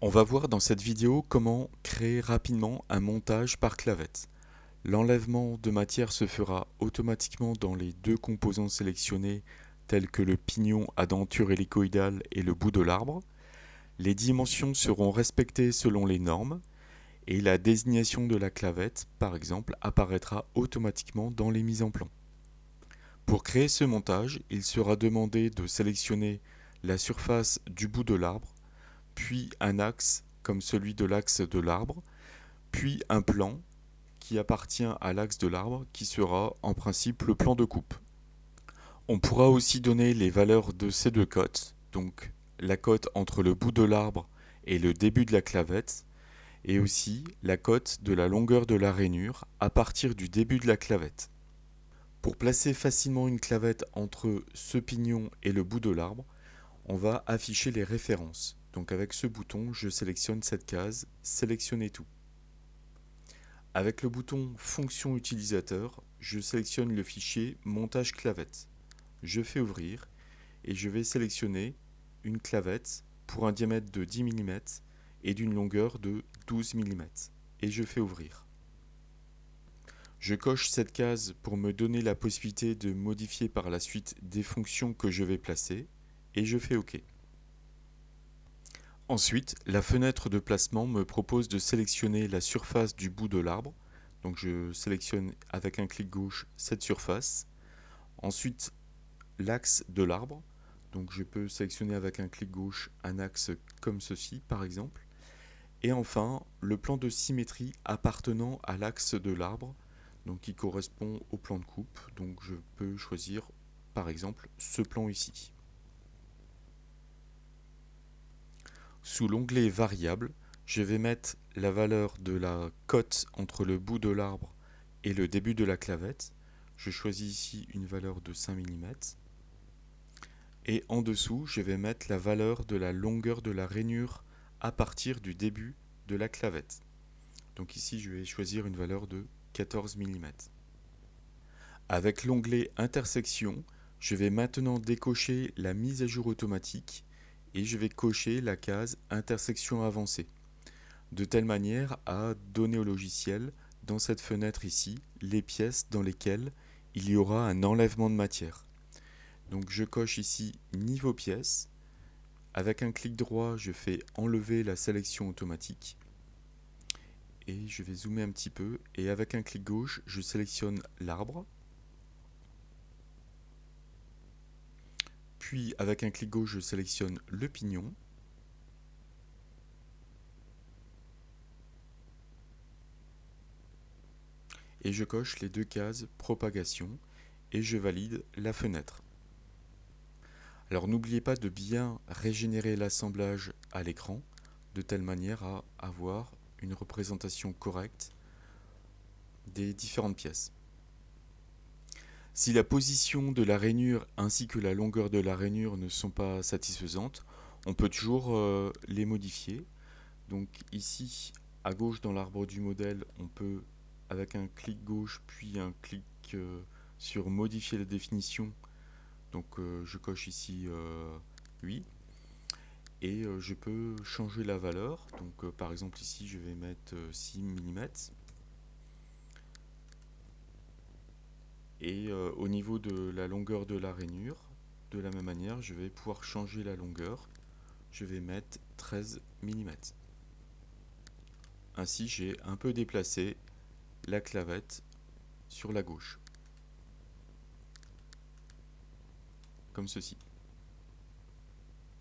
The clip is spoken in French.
On va voir dans cette vidéo comment créer rapidement un montage par clavette. L'enlèvement de matière se fera automatiquement dans les deux composants sélectionnés tels que le pignon à denture hélicoïdale et le bout de l'arbre. Les dimensions seront respectées selon les normes et la désignation de la clavette, par exemple, apparaîtra automatiquement dans les mises en plan. Pour créer ce montage, il sera demandé de sélectionner la surface du bout de l'arbre, puis un axe comme celui de l'axe de l'arbre, puis un plan qui appartient à l'axe de l'arbre qui sera en principe le plan de coupe. On pourra aussi donner les valeurs de ces deux cotes, donc la cote entre le bout de l'arbre et le début de la clavette, et aussi la cote de la longueur de la rainure à partir du début de la clavette. Pour placer facilement une clavette entre ce pignon et le bout de l'arbre, on va afficher les références. Donc avec ce bouton, je sélectionne cette case, sélectionner tout. Avec le bouton fonction utilisateur, je sélectionne le fichier montage clavette. Je fais ouvrir et je vais sélectionner une clavette pour un diamètre de 10 mm et d'une longueur de 12 mm et je fais ouvrir. Je coche cette case pour me donner la possibilité de modifier par la suite des fonctions que je vais placer et je fais OK. Ensuite, la fenêtre de placement me propose de sélectionner la surface du bout de l'arbre. Donc je sélectionne avec un clic gauche cette surface. Ensuite, l'axe de l'arbre. Donc je peux sélectionner avec un clic gauche un axe comme ceci par exemple. Et enfin, le plan de symétrie appartenant à l'axe de l'arbre, donc qui correspond au plan de coupe. Donc je peux choisir par exemple ce plan ici. Sous l'onglet Variables, je vais mettre la valeur de la cote entre le bout de l'arbre et le début de la clavette. Je choisis ici une valeur de 5 mm. Et en dessous, je vais mettre la valeur de la longueur de la rainure à partir du début de la clavette. Donc ici, je vais choisir une valeur de 14 mm. Avec l'onglet Intersection, je vais maintenant décocher la mise à jour automatique et je vais cocher la case Intersection avancée, de telle manière à donner au logiciel, dans cette fenêtre ici, les pièces dans lesquelles il y aura un enlèvement de matière. Donc je coche ici Niveau pièces. Avec un clic droit, je fais enlever la sélection automatique. Et je vais zoomer un petit peu. Et avec un clic gauche, je sélectionne l'arbre. Puis avec un clic gauche, je sélectionne le pignon. Et je coche les deux cases propagation et je valide la fenêtre. Alors n'oubliez pas de bien régénérer l'assemblage à l'écran de telle manière à avoir une représentation correcte des différentes pièces. Si la position de la rainure ainsi que la longueur de la rainure ne sont pas satisfaisantes, on peut toujours les modifier. Donc ici, à gauche dans l'arbre du modèle, on peut, avec un clic gauche puis un clic sur modifier la définition, donc je coche ici oui, et je peux changer la valeur. Donc par exemple ici, je vais mettre 6 mm. Et au niveau de la longueur de la rainure, de la même manière, je vais pouvoir changer la longueur. Je vais mettre 13 mm. Ainsi, j'ai un peu déplacé la clavette sur la gauche, comme ceci.